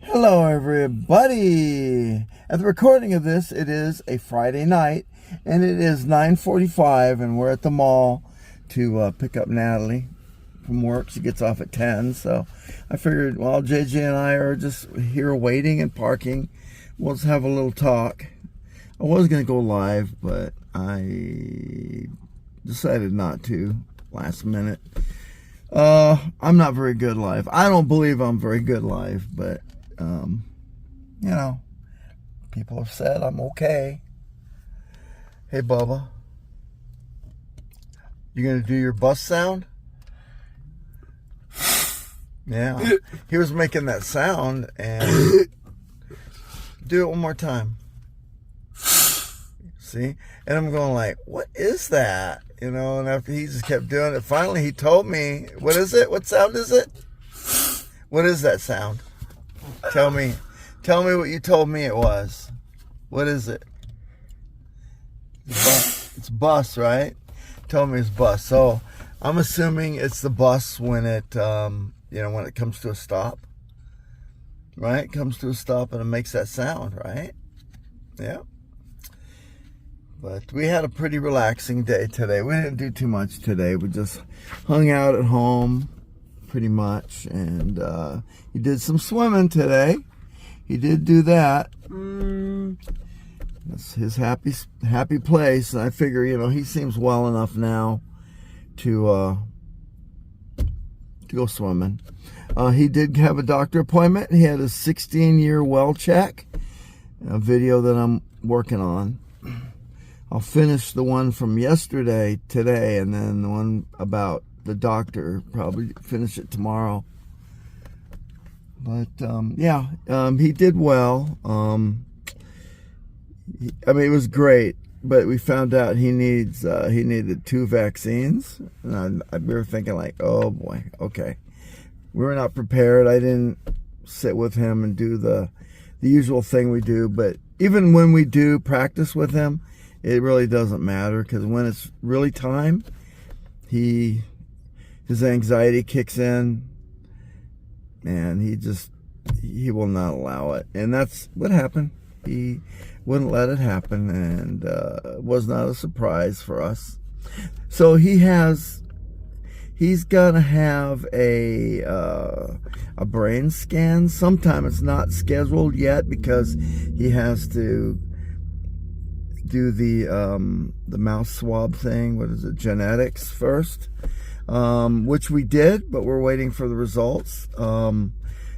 Hello everybody! At the recording of this, it is a Friday night, and it is 9:45, and we're at the mall to pick up Natalie from work. She gets off at 10, so I figured while JJ and I are just here waiting and parking, we'll just have a little talk. I was going to go live, but I decided not to last minute. I'm not very good live. I don't believe I'm very good live, but you know, people have said I'm okay. Hey, Bubba, you gonna do your bus sound? Yeah, he was making that sound, and do it one more time. See, and I'm going like, what is that? You know, and after he just kept doing it, finally he told me, what is it? What sound is it? What is that sound? Tell me what you told me it was. What is it? It's bus, right? Told me it's bus. So I'm assuming it's the bus when it, when it comes to a stop, right? Comes to a stop and it makes that sound, right? Yeah. But we had a pretty relaxing day today. We didn't do too much today. We just hung out at home pretty much. And he did some swimming today. He did do that. That's his happy place. And I figure, he seems well enough now to go swimming. He did have a doctor appointment. He had a 16-year well check, a video that I'm working on. I'll finish the one from yesterday today, and then the one about the doctor, probably finish it tomorrow. But he did well. It was great, but we found out he needed 2 vaccines, and we were thinking like, oh boy, okay. We were not prepared. I didn't sit with him and do the usual thing we do, but even when we do practice with him, it really doesn't matter, because when it's really time, his anxiety kicks in, and he will not allow it. And that's what happened. He wouldn't let it happen, and it was not a surprise for us. So he's gonna have a brain scan sometime. It's not scheduled yet because he has to do the mouth swab thing. What is it? Genetics first, which we did, but we're waiting for the results.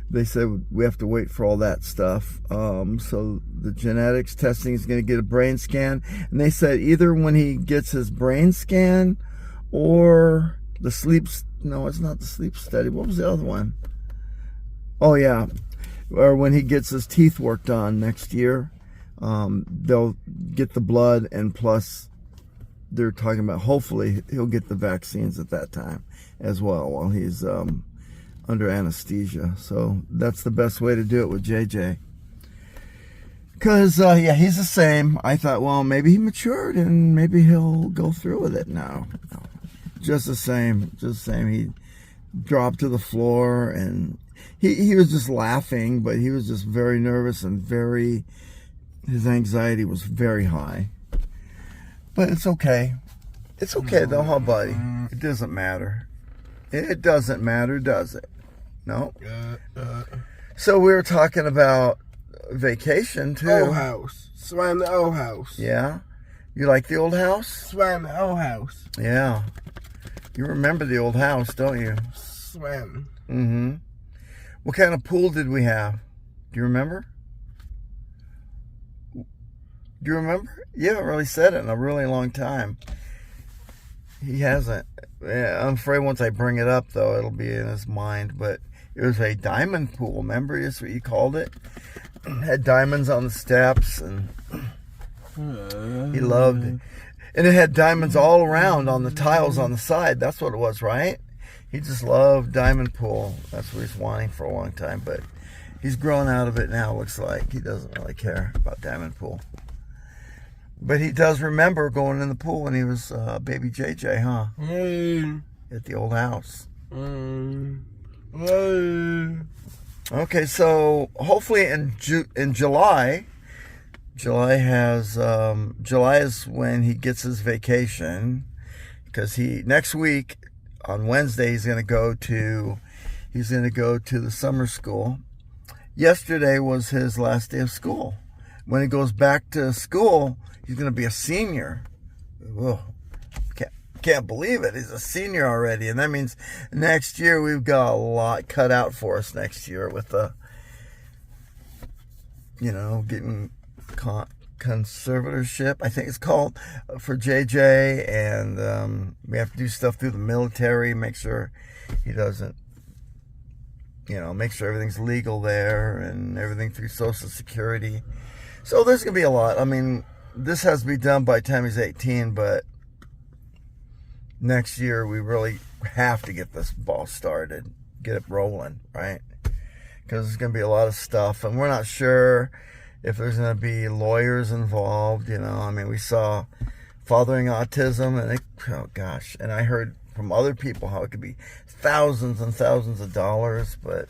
They said we have to wait for all that stuff. So the genetics testing is going to get a brain scan, and they said either when he gets his brain scan or the sleep. No, it's not the sleep study. What was the other one? Oh yeah, or when he gets his teeth worked on next year. They'll get the blood, and plus they're talking about hopefully he'll get the vaccines at that time as well while he's under anesthesia. So that's the best way to do it with JJ, because he's the same. I thought, well, maybe he matured and maybe he'll go through with it. No, just the same. He dropped to the floor, and he was just laughing, but he was just very nervous and his anxiety was very high. But it's okay. It's okay though, huh, buddy? It doesn't matter. It doesn't matter, does it? No? So we were talking about vacation, too. Old house. Swam the old house. Yeah? You like the old house? Swam the old house. Yeah. You remember the old house, don't you? Swam. Mm-hmm. What kind of pool did we have? Do you remember? Do you remember? You haven't really said it in a really long time. He hasn't. I'm afraid once I bring it up, though, it'll be in his mind. But it was a diamond pool. Remember? That's what you called it. Had diamonds on the steps, and he loved it. And it had diamonds all around on the tiles on the side. That's what it was, right? He just loved diamond pool. That's what he's wanting for a long time. But he's grown out of it now, looks like. He doesn't really care about diamond pool. But he does remember going in the pool when he was baby JJ, huh? At the old house. Okay, so hopefully in July, July is when he gets his vacation, because next week on Wednesday he's gonna go to the summer school. Yesterday was his last day of school. When he goes back to school, he's gonna be a senior. Whoa. Can't believe it. He's a senior already, and that means next year we've got a lot cut out for us next year with the, getting conservatorship, I think it's called, for JJ, and we have to do stuff through the military, make sure he doesn't, make sure everything's legal there, and everything through Social Security. So there's gonna be a lot. I mean, this has to be done by the time he's 18, but next year we really have to get this ball started, get it rolling, right? Because there's going to be a lot of stuff, and we're not sure if there's going to be lawyers involved. I mean, we saw Fathering Autism, and oh gosh, and I heard from other people how it could be thousands and thousands of dollars. But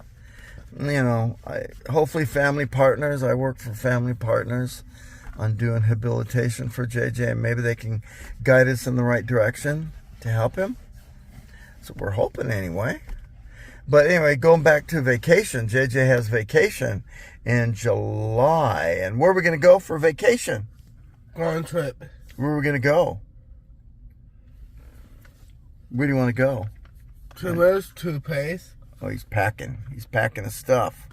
hopefully Family Partners. I work for Family Partners on doing habilitation for JJ, and maybe they can guide us in the right direction to help him. So we're hoping anyway. But anyway, going back to vacation, JJ has vacation in July. And where are we going to go for vacation? On trip. Where are we going to go? Where do you want to go? Toothpaste. Oh, he's packing. He's packing his stuff.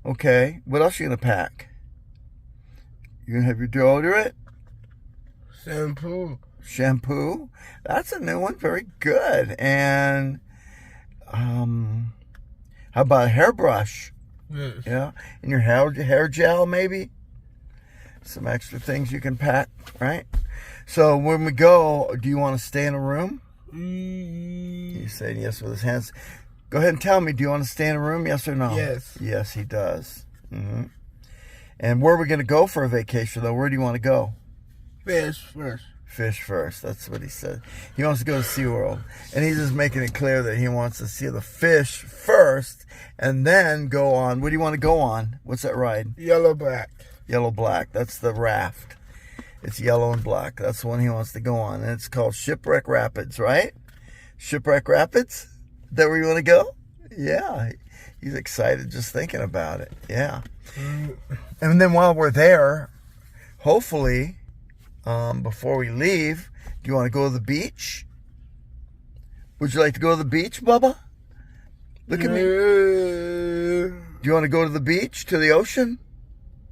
Okay. What else are you going to pack? You're going to have your deodorant? Shampoo. That's a new one. Very good. And how about a hairbrush? Yes. Yeah. And your hair gel, maybe? Some extra things you can pack, right? So when we go, do you want to stay in a room? He's saying yes with his hands. Go ahead and tell me, do you want to stay in a room, yes or no? Yes. Yes, he does. Mm-hmm. And where are we going to go for a vacation, though? Where do you want to go? Fish first. Fish first. That's what he said. He wants to go to SeaWorld. And he's just making it clear that he wants to see the fish first and then go on. What do you want to go on? What's that ride? Yellow black. Yellow black. That's the raft. It's yellow and black. That's the one he wants to go on. And it's called Shipwreck Rapids, right? Shipwreck Rapids? Is that where you want to go? Yeah. He's excited just thinking about it. Yeah. And then while we're there, hopefully, before we leave, do you want to go to the beach? Would you like to go to the beach, Bubba? Look at me. Do you want to go to the beach, to the ocean?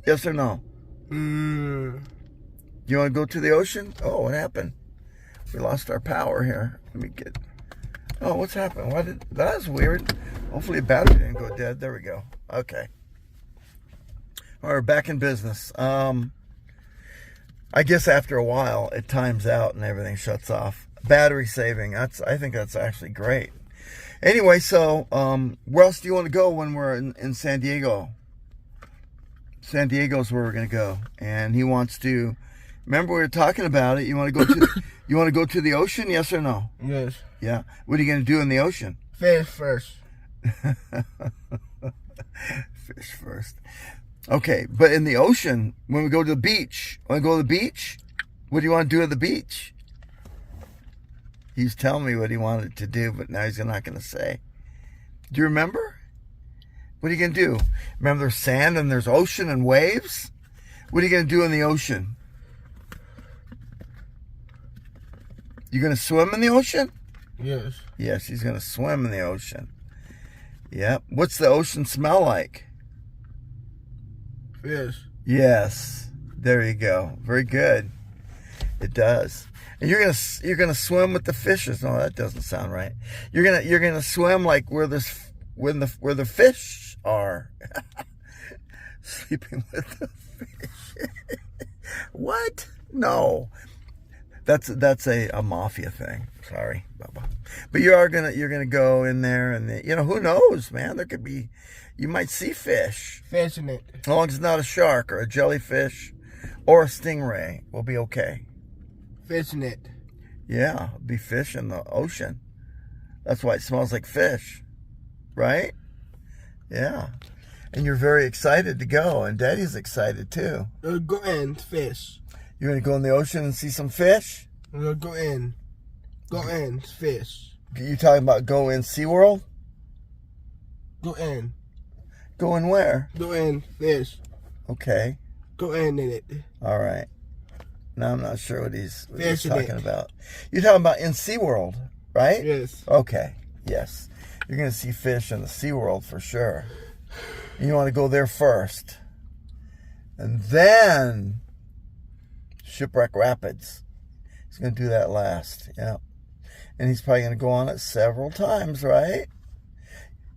Yes or no? Do you want to go to the ocean? Oh, what happened? We lost our power here. Let me get... Oh, what's happened? That was weird. Hopefully the battery didn't go dead. There we go. Okay. All right, back in business. I guess after a while, it times out and everything shuts off. Battery saving. I think that's actually great. Anyway, so where else do you want to go when we're in San Diego? San Diego's where we're going to go. And he wants to... Remember we were talking about it. You want to go to you want to go to the ocean, yes or no? Yes. Yeah. What are you going to do in the ocean? Fish first. Fish first. Okay, but in the ocean, when we go to the beach, want to go to the beach? What do you want to do at the beach? He's telling me what he wanted to do, but now he's not going to say. Do you remember? What are you going to do? Remember there's sand and there's ocean and waves? What are you going to do in the ocean? You going to swim in the ocean? Yes. Yes, he's going to swim in the ocean. Yep. What's the ocean smell like? Fish. Yes. There you go. Very good. It does. And you're gonna swim with the fishes. No, that doesn't sound right. You're gonna swim like where the fish are. Sleeping with the fish. What? No. That's a mafia thing. Sorry, Bubba. But you're gonna go in there, and who knows, man? There could be, you might see fish. Fish in it. As long as it's not a shark or a jellyfish or a stingray, we'll be okay. Fish in it. Yeah, it'll be fish in the ocean. That's why it smells like fish, right? Yeah. And you're very excited to go, and Daddy's excited too. Go in, fish. You're going to go in the ocean and see some fish? Go in. Go in, fish. You talking about go in SeaWorld? Go in. Go in where? Go in, fish. Okay. Go in it. All right. Now I'm not sure what he's talking it. about. You're talking about in SeaWorld, right? Yes. Okay. Yes. You're going to see fish in the SeaWorld for sure. And you want to go there first. And then Shipwreck Rapids. He's going to do that last. Yeah. And he's probably going to go on it several times, right?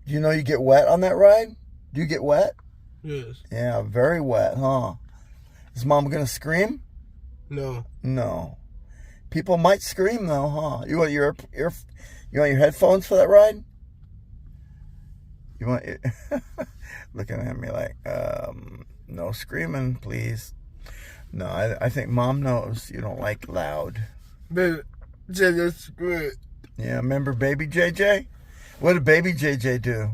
Do you know you get wet on that ride? Do you get wet? Yes. Yeah, very wet, huh? Is Mom going to scream? No. No. People might scream though, huh? You want your headphones for that ride? You want looking at me like, no screaming, please. No, I think Mom knows you don't like loud. But JJ's good. Yeah, remember Baby JJ? What did Baby JJ do?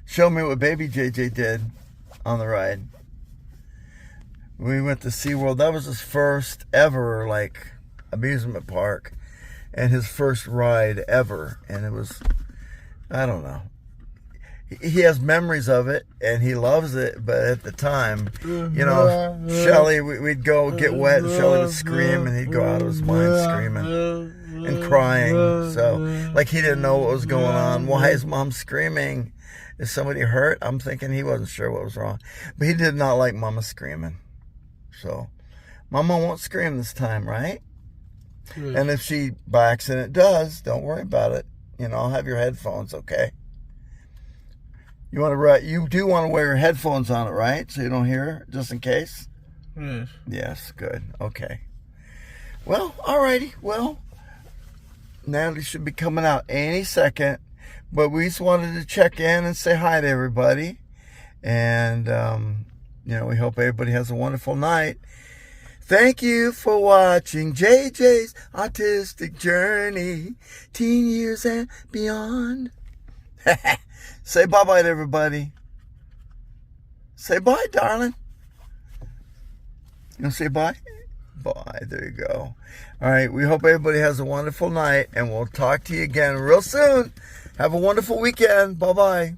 Show me what Baby JJ did on the ride. We went to SeaWorld. That was his first ever, like, amusement park. And his first ride ever. And it was, I don't know. He has memories of it, and he loves it. But at the time, you know, Shelly, we'd go get wet, and Shelly would scream, and he'd go out of his mind screaming and crying. So, like, he didn't know what was going on. Why is Mom screaming? Is somebody hurt? I'm thinking he wasn't sure what was wrong. But he did not like Mama screaming. So, Mama won't scream this time, right? Yes. And if she, by accident, does, don't worry about it. You know, have your headphones, okay? You do want to wear your headphones on it, right? So you don't hear, just in case? Yes. Yes, good. Okay. Well, alrighty. Well, Natalie should be coming out any second. But we just wanted to check in and say hi to everybody. And, you know, we hope everybody has a wonderful night. Thank you for watching JJ's Autistic Journey, teen years and beyond. Say bye-bye to everybody. Say bye, darling. You want to say bye? Bye. There you go. All right. We hope everybody has a wonderful night, and we'll talk to you again real soon. Have a wonderful weekend. Bye-bye.